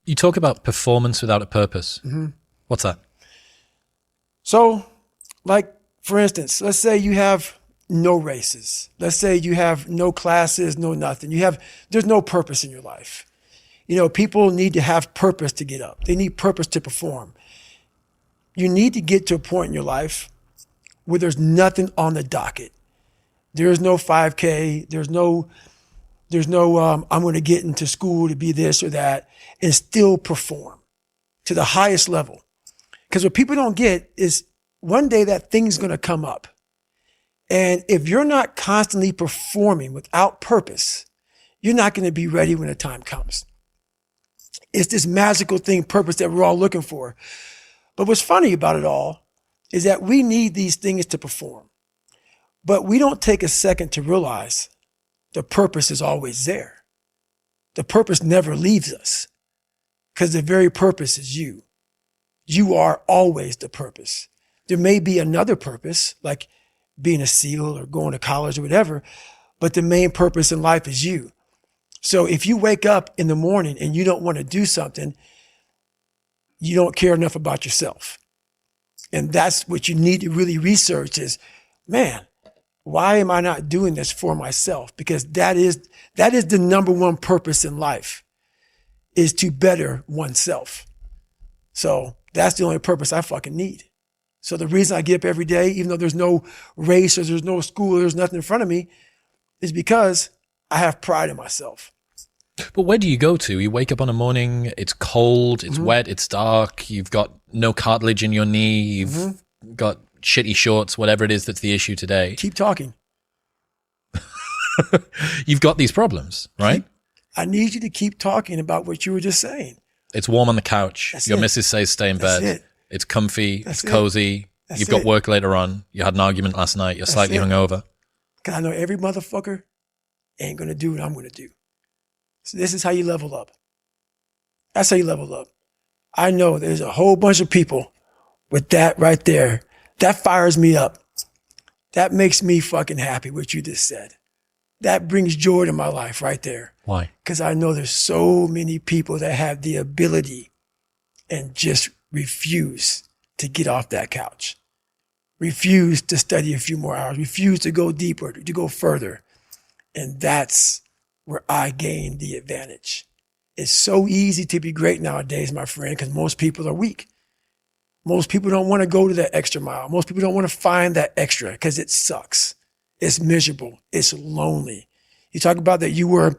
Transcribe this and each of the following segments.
You talk about performance without a purpose. Mm-hmm. What's that? So, like, for instance, let's say you have no races. Let's say you have no classes, no nothing. There's no purpose in your life. You know, people need to have purpose to get up. They need purpose to perform. You need to get to a point in your life where there's nothing on the docket. There's no 5K. There's no I'm going to get into school to be this or that and still perform to the highest level. Because what people don't get is one day that thing's going to come up. And if you're not constantly performing without purpose, you're not going to be ready when the time comes. It's this magical thing, purpose, that we're all looking for. But what's funny about it all is that we need these things to perform. But we don't take a second to realize the purpose is always there. The purpose never leaves us because the very purpose is you. You are always the purpose. There may be another purpose, like being a SEAL or going to college or whatever, but the main purpose in life is you. So if you wake up in the morning and you don't want to do something, you don't care enough about yourself. And that's what you need to really research is, man, why am I not doing this for myself? Because that is the number one purpose in life, is to better oneself. So that's the only purpose I fucking need. So the reason I get up every day, even though there's no race or there's no school, or there's nothing in front of me, is because I have pride in myself. But where do you go to? You wake up on a morning, it's cold, it's wet, it's dark, you've got no cartilage in your knee, you've got shitty shorts, whatever it is that's the issue today. Keep talking. You've got these problems, right? I need you to keep talking about what you were just saying. It's warm on the couch. That's Your it. missus says stay in That's bed. it. It's comfy. That's it's cozy. That's You've got it. work later on. You had an argument last night. You're slightly it. hungover. Because I know every motherfucker ain't going to do what I'm going to do. So this is how you level up. That's how you level up. I know there's a whole bunch of people with that right there. That fires me up. That makes me fucking happy, what you just said. That brings joy to my life right there. Why? Because I know there's so many people that have the ability and just refuse to get off that couch. Refuse to study a few more hours. Refuse to go deeper, to go further. And that's where I gain the advantage. It's so easy to be great nowadays, my friend, because most people are weak. Most people don't want to go to that extra mile. Most people don't want to find that extra because it sucks. It's miserable. It's lonely. You talk about that you were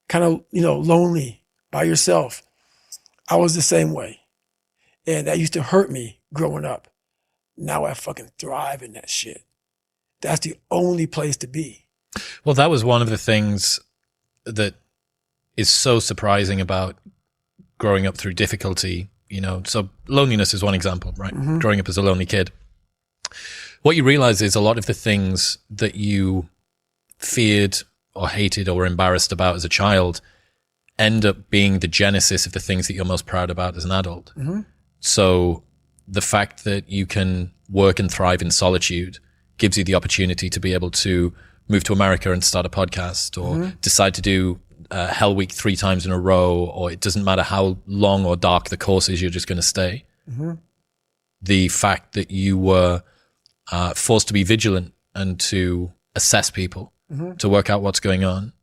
kind of, lonely by yourself. I was the same way. And that used to hurt me growing up. Now I fucking thrive in that shit. That's the only place to be. Well, that was one of the things that is so surprising about growing up through difficulty. So loneliness is one example, right? Mm-hmm. Growing up as a lonely kid. What you realize is a lot of the things that you feared or hated or were embarrassed about as a child end up being the genesis of the things that you're most proud about as an adult. Mm-hmm. So the fact that you can work and thrive in solitude gives you the opportunity to be able to move to America and start a podcast, or decide to do Hell Week 3 times in a row, or it doesn't matter how long or dark the course is, you're just going to stay. Mm-hmm. The fact that you were forced to be vigilant and to assess people, to work out what's going on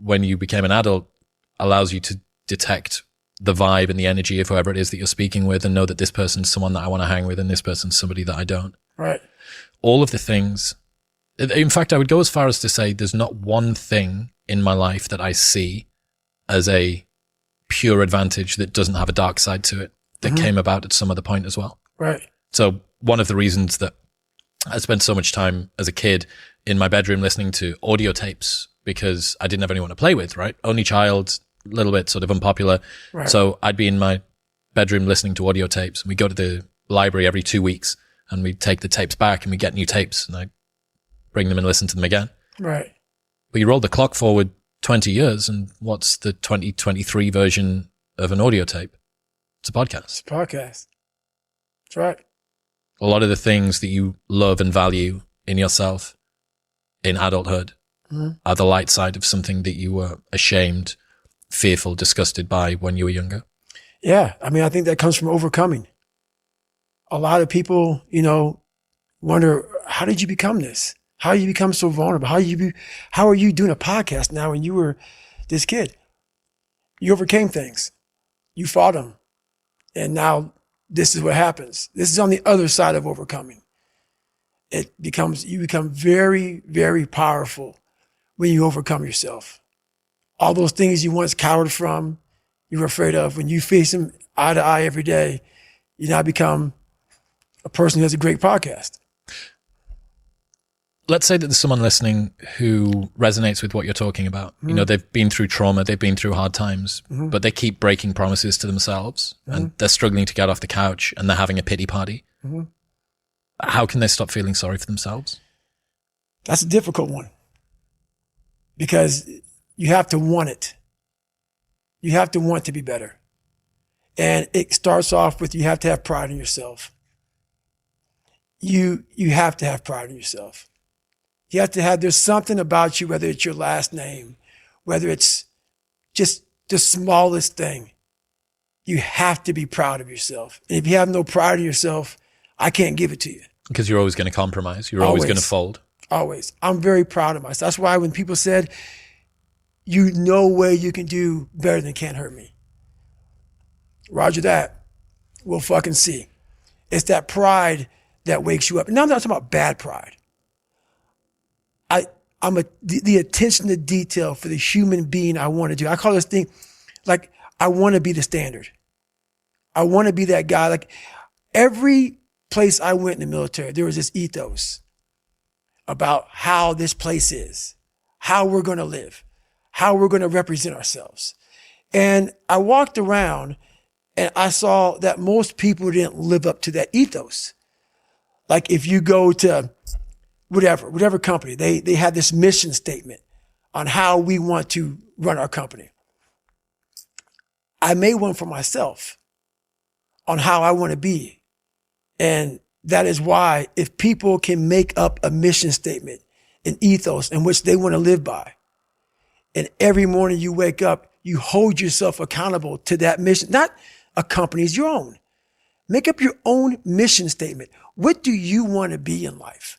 when you became an adult allows you to detect the vibe and the energy of whoever it is that you're speaking with, and know that this person's someone that I want to hang with and this person's somebody that I don't. Right. All of the things. In fact, I would go as far as to say there's not one thing in my life that I see as a pure advantage that doesn't have a dark side to it that came about at some other point as well. Right. So one of the reasons that I spent so much time as a kid in my bedroom listening to audio tapes, because I didn't have anyone to play with, right? Only child, a little bit sort of unpopular. Right. So I'd be in my bedroom listening to audio tapes, and we'd go to the library every 2 weeks and we'd take the tapes back and we'd get new tapes and I'd bring them and listen to them again. Right. But you roll the clock forward 20 years and what's the 2023 version of an audio tape? It's a podcast. It's a podcast. That's right. A lot of the things that you love and value in yourself in adulthood are the light side of something that you were ashamed, fearful, disgusted by when you were younger. Yeah. I mean, I think that comes from overcoming. A lot of people, wonder, how did you become this? How did you become so vulnerable? How are you doing a podcast now when you were this kid? You overcame things. You fought them. And now this is what happens. This is on the other side of overcoming. You become very, very powerful when you overcome yourself. All those things you once cowered from, you were afraid of, when you face them eye to eye every day, you now become a person who has a great podcast. Let's say that there's someone listening who resonates with what you're talking about. Mm-hmm. They've been through trauma, they've been through hard times, Mm-hmm. but they keep breaking promises to themselves and they're struggling to get off the couch and they're having a pity party. Mm-hmm. How can they stop feeling sorry for themselves? That's a difficult one because you have to want it. You have to want to be better. And it starts off with, you have to have pride in yourself. You have to have pride in yourself. You have to there's something about you, whether it's your last name, whether it's just the smallest thing. You have to be proud of yourself. And if you have no pride in yourself, I can't give it to you. Because you're always going to compromise. You're always going to fold. Always. I'm very proud of myself. That's why when people said, no way you can do better than Can't Hurt Me. Roger that. We'll fucking see. It's that pride that wakes you up. And now I'm not talking about bad pride. The attention to detail for the human being I want to do. I call this thing, like, I want to be the standard. I want to be that guy. Like, every place I went in the military, there was this ethos about how this place is, how we're going to live, how we're going to represent ourselves. And I walked around and I saw that most people didn't live up to that ethos. Like, if you go to whatever company, they had this mission statement on how we want to run our company. I made one for myself on how I want to be. And that is why, if people can make up a mission statement, an ethos in which they want to live by, and every morning you wake up, you hold yourself accountable to that mission, not a company's, your own. Make up your own mission statement. What do you want to be in life?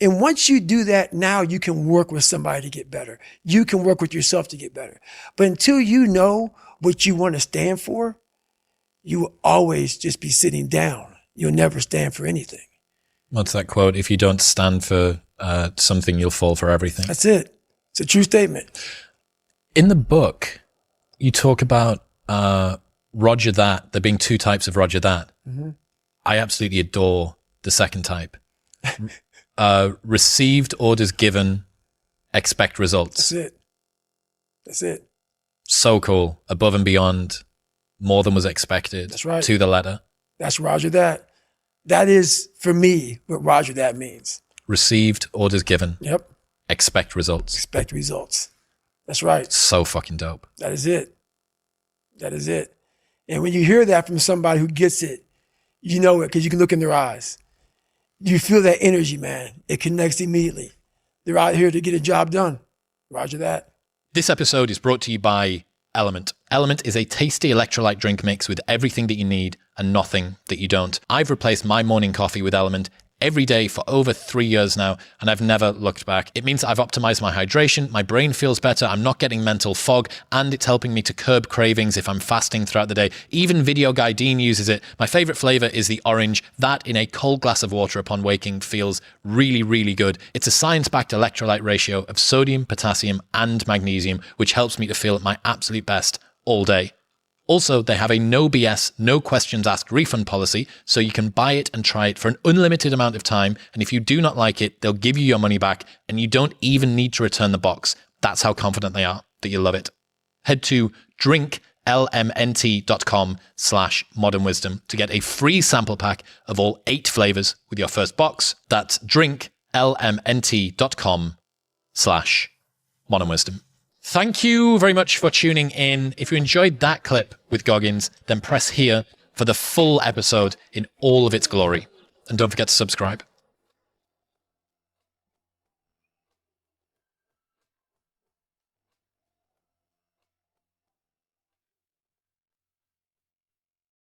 And once you do that, now you can work with somebody to get better. You can work with yourself to get better. But until you know what you want to stand for, you will always just be sitting down. You'll never stand for anything. What's that quote? If you don't stand for something, you'll fall for everything. That's it. It's a true statement. In the book, you talk about Roger that, there being two types of Roger that. Mm-hmm. I absolutely adore the second type. Received, orders given, expect results. That's it. So cool. Above and beyond, more than was expected. That's right. To the letter. That's Roger that. That is, for me, what Roger that means. Received, orders given. Yep. Expect results. Expect results. That's right. So fucking dope. That is it. That is it. And when you hear that from somebody who gets it, you know it because you can look in their eyes. You feel that energy, man. It connects immediately. They're out here to get a job done. Roger that. This episode is brought to you by Element. Element is a tasty electrolyte drink mix with everything that you need and nothing that you don't. I've replaced my morning coffee with Element every day for over 3 years now, and I've never looked back. It means I've optimized my hydration, my brain feels better, I'm not getting mental fog, and it's helping me to curb cravings if I'm fasting throughout the day. Even Video Guy Dean uses it. My favorite flavor is the orange. That in a cold glass of water upon waking feels really, really good. It's a science-backed electrolyte ratio of sodium, potassium, and magnesium, which helps me to feel at my absolute best all day. Also, they have a no BS, no questions asked refund policy, so you can buy it and try it for an unlimited amount of time. And if you do not like it, they'll give you your money back and you don't even need to return the box. That's how confident they are that you'll love it. Head to drinklmnt.com/modernwisdom to get a free sample pack of all 8 flavors with your first box. That's drinklmnt.com/modernwisdom. Thank you very much for tuning in. If you enjoyed that clip with Goggins, then press here for the full episode in all of its glory. And don't forget to subscribe.